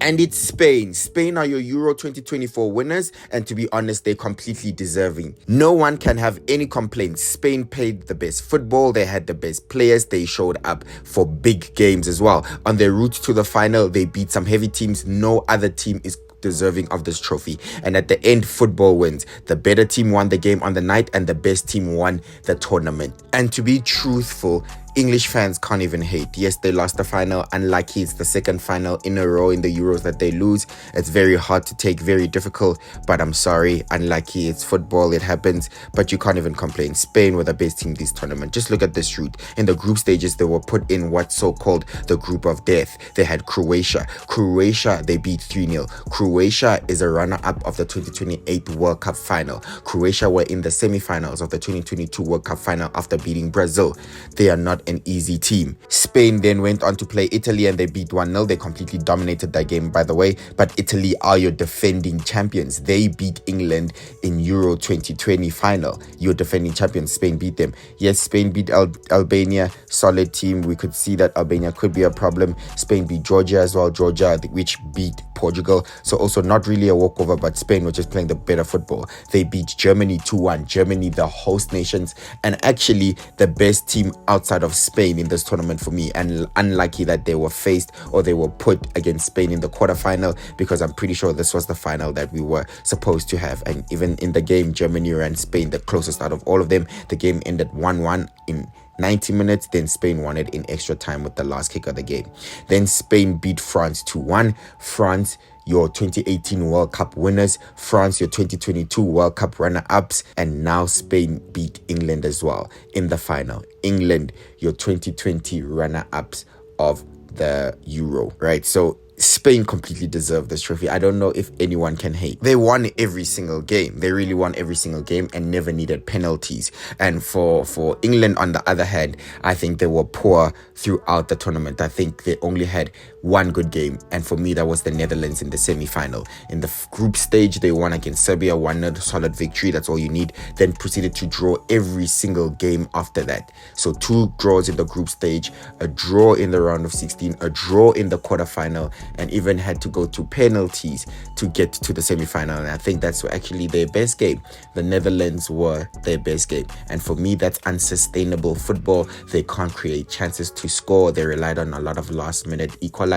And it's Spain. Spain are your Euro 2024 winners, and to be honest, they're completely deserving. No one can have any complaints. Spain played the best football, they had the best players, they showed up for big games as well. On their route to the final, they beat some heavy teams. No other team is deserving of this trophy, and at the end, football wins. The better team won the game on the night, and the best team won the tournament. And to be truthful, English fans can't even hate. Yes, they lost the final. Unlucky, it's the second final in a row in the Euros that they lose. It's very hard to take, very difficult, but I'm sorry. Unlucky, it's football, it happens, but you can't even complain. Spain were the best team this tournament. Just look at this route. In the group stages, they were put in what's so-called the group of death. They had Croatia. Croatia, they beat 3-0. Croatia is a runner-up of the 2028 World Cup final. Croatia were in the semi-finals of the 2022 World Cup final after beating Brazil. They are not an easy team. Spain then went on to play Italy and they beat 1-0. They completely dominated that game, by the way, but Italy are your defending champions. They beat England in Euro 2020 final. Your defending champions, Spain beat them. Yes, Spain beat Albania, solid team. We could see that Albania could be a problem. Spain beat Georgia as well, Georgia, which beat Portugal. So also not really a walkover, but Spain were just playing the better football. They beat Germany 2-1. Germany, the host nations, and actually the best team outside of Spain in this tournament for me. And unlucky that they were faced or they were put against Spain in the quarterfinal, because I'm pretty sure this was the final that we were supposed to have. And even in the game, Germany ran Spain the closest out of all of them. The game ended 1-1 in 90 minutes. Then Spain won it in extra time with the last kick of the game. Then Spain beat France 2-1. France, your 2018 World Cup winners. France, your 2022 World Cup runner-ups. And now Spain beat England as well in the final. England, your 2020 runner-ups of the Euro, right? So Spain completely deserved this trophy. I don't know if anyone can hate. They won every single game. They really won every single game and never needed penalties. And for England, on the other hand, I think they were poor throughout the tournament. I think they only had one good game, and for me that was the Netherlands in the semi-final. In the group stage, they won against Serbia, 1-0, solid victory. That's all you need. Then proceeded to draw every single game after that. So 2 draws in the group stage, a draw in the round of 16, a draw in the quarterfinal, and even had to go to penalties to get to the semi-final. And I think that's actually their best game. The Netherlands were their best game, and for me that's unsustainable football. They can't create chances to score. They relied on a lot of last-minute equalizers.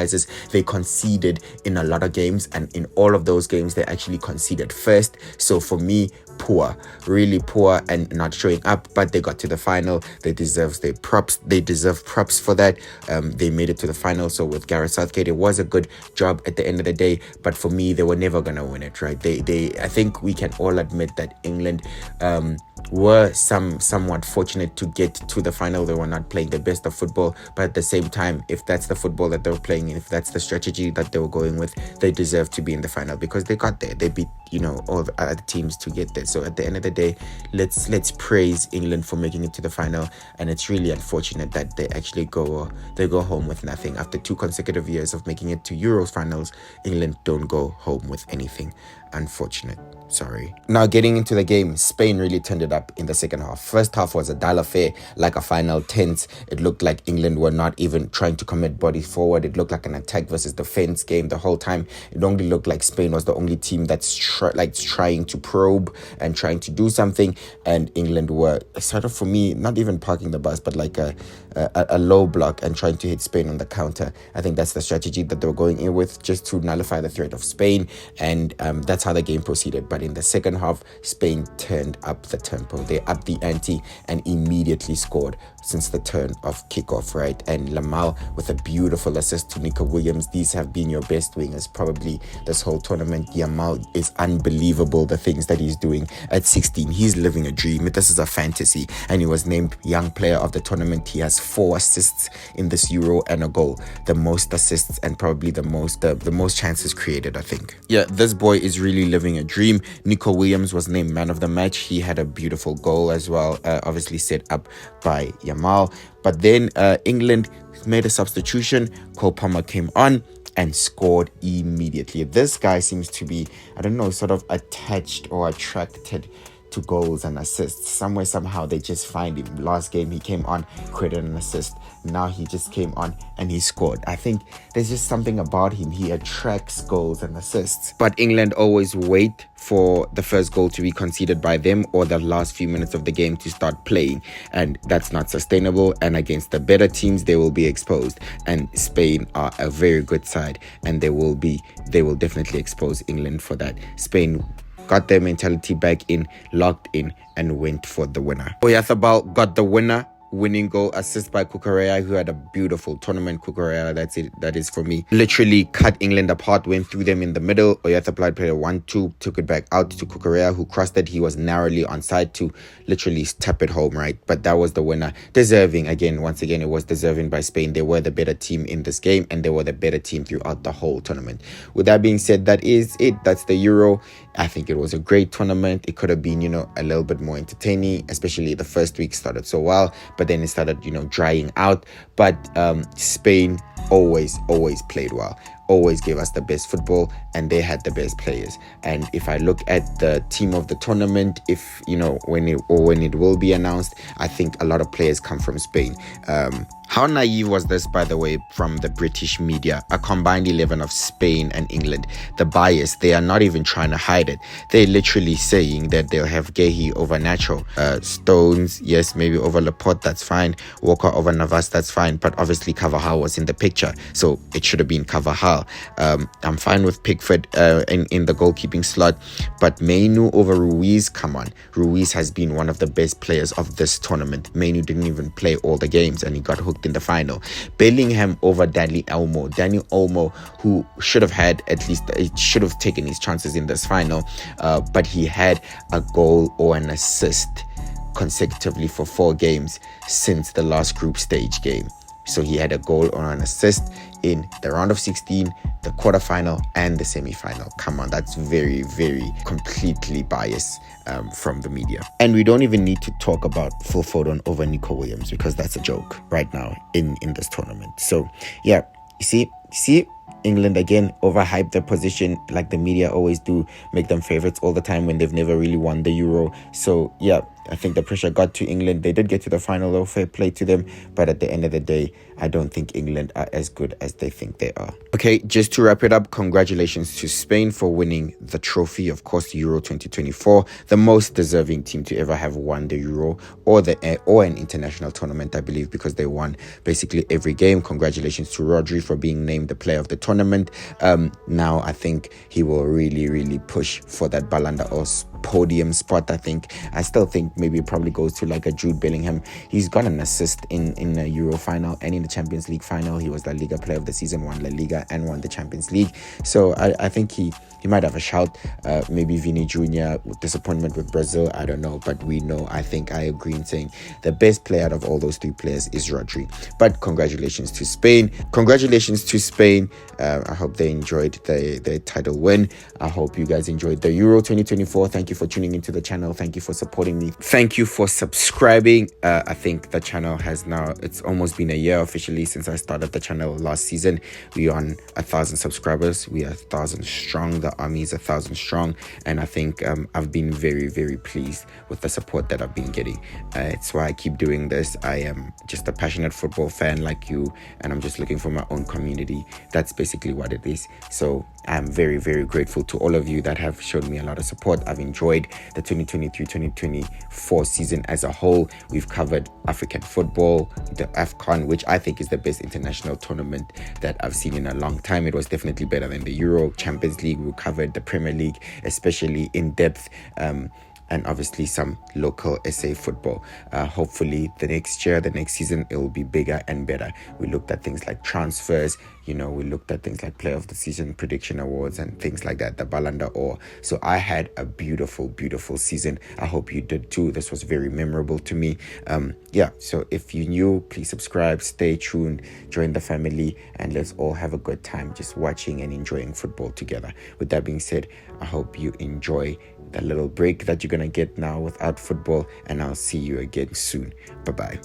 They conceded in a lot of games, and in all of those games they actually conceded first. So for me, poor, really poor, and not showing up. But they got to the final. They deserve their props. They deserve props for that. They made it to the final. So with Gareth Southgate, it was a good job at the end of the day. But for me, they were never gonna win it, right? I think we can all admit that England were somewhat fortunate to get to the final. They were not playing the best of football, but at the same time, if that's the football that they were playing, if that's the strategy that they were going with, they deserve to be in the final because they got there. They beat all the other teams to get there. So at the end of the day, let's praise England for making it to the final. And it's really unfortunate that they actually go home with nothing. After 2 consecutive years of making it to Euros finals, England don't go home with anything. Unfortunate. Sorry. Now getting into the game, Spain really turned it up in the second half. First half was a dull affair, like a final tense. It looked like England were not even trying to commit bodies forward. It looked like an attack versus defense game the whole time. It only looked like Spain was the only team that's trying to probe and trying to do something, and England were sort of, for me, not even parking the bus, but like a low block and trying to hit Spain on the counter. I think that's the strategy that they were going in with, just to nullify the threat of Spain, and that's how the game proceeded. But in the second half, Spain turned up the tempo. They upped the ante and immediately scored since the turn of kickoff, right? And Lamau with a beautiful assist to Nico Williams. These have been your best wingers probably this whole tournament. Yamal is unbelievable, the things that he's doing at 16. He's living a dream. This is a fantasy, and he was named young player of the tournament. He has 4 assists in this Euro and a goal, the most assists and probably the most chances created, I think. Yeah, this boy is really living a dream. Nico Williams was named man of the match. He had a beautiful goal as well, obviously set up by Yamal. But then England made a substitution. Cole Palmer came on and scored immediately. This guy seems to be, I don't know, sort of attached or attracted to goals and assists. Somehow they just find him. Last game he came on, created an assist, Now he just came on and he scored. I think there's just something about him. He attracts goals and assists. But England always wait for the first goal to be conceded by them or the last few minutes of the game to start playing, and that's not sustainable. And against the better teams, they will be exposed, and Spain are a very good side, and they will definitely expose England for that. Spain got their mentality back in, locked in, and went for the winner. Oyarzabal got the winning goal, assist by Cucurella, who had a beautiful tournament. Cucurella, that is for me, literally cut England apart, went through them in the middle. Oyarzabal played a 1-2, took it back out to Cucurella, who crossed it. He was narrowly onside to literally tap it home, right? But that was the winner. Deserving, once again, it was deserving by Spain. They were the better team in this game, and they were the better team throughout the whole tournament. With that being said, that is it. That's the Euro. I think it was a great tournament. It could have been, a little bit more entertaining, especially the first week started so well, but then it started, drying out. But Spain always played well, always gave us the best football, and they had the best players. And if I look at the team of the tournament, if when it will be announced, I think a lot of players come from Spain. How naive was this, by the way, from the British media? A combined 11 of Spain and England. The bias, they are not even trying to hide it. They're literally saying that they'll have Guehi over Nacho. Stones, yes, maybe over Laporte, that's fine. Walker over Navas, that's fine. But obviously Carvajal was in the picture, so it should have been Carvajal. I'm fine with Pickford in the goalkeeping slot, but Mainu over Ruiz, come on. Ruiz has been one of the best players of this tournament. Mainu didn't even play all the games, and he got hooked in the final. Bellingham over Dani Olmo, who should have taken his chances in this final, but he had a goal or an assist consecutively for 4 games since the last group stage game. So he had a goal or an assist in the round of 16, the quarterfinal, and the semi-final. Come on, that's very, very completely biased from the media. And we don't even need to talk about Phil Foden over Nico Williams, because that's a joke right now in this tournament. So yeah, you see England again overhyped their position, like the media always do, make them favorites all the time when they've never really won the Euro. So yeah, I think the pressure got to England. They did get to the final, though, fair play to them. But at the end of the day, I don't think England are as good as they think they are. Okay, just to wrap it up, congratulations to Spain for winning the trophy, of course, the Euro 2024, the most deserving team to ever have won the Euro or an international tournament, I believe, because they won basically every game. Congratulations to Rodri for being named the player of the tournament. Now I think he will really, really push for that Ballon d'Or podium spot. I still think maybe it probably goes to like a Jude Bellingham. He's got an assist in the Euro final and in the Champions League final. He was La Liga player of the season, won La Liga and won the Champions League. So I think he might have a shout. Maybe Vini Jr. disappointment with Brazil, I don't know, but I agree in saying the best player out of all those 3 players is Rodri. But congratulations to Spain. I hope they enjoyed the title win. I hope you guys enjoyed the Euro 2024. Thank you for tuning into the channel. Thank you for supporting me. Thank you for subscribing. I think the channel it's almost been a year officially since I started the channel last season. We're on 1,000 subscribers. We are 1,000 strong. The army is 1,000 strong. And I think I've been very, very pleased with the support that I've been getting. It's why I keep doing this. I am just a passionate football fan like you, and I'm just looking for my own community. That's basically what it is. So I'm very, very grateful to all of you that have shown me a lot of support. I've enjoyed the 2023-2024 season as a whole. We've covered African football, the AFCON, which I think is the best international tournament that I've seen in a long time. It was definitely better than the Euro. Champions League, we covered the Premier League, especially in depth. And obviously some local SA football. Hopefully the next season, it will be bigger and better. We looked at things like transfers, we looked at things like Player of the Season, Prediction Awards, and things like that, the Ballon d'Or. So I had a beautiful, beautiful season. I hope you did too. This was very memorable to me. So if you're new, please subscribe, stay tuned, join the family, and let's all have a good time just watching and enjoying football together. With that being said, I hope you enjoy the little break that you're gonna get now without football, and I'll see you again soon. Bye-bye.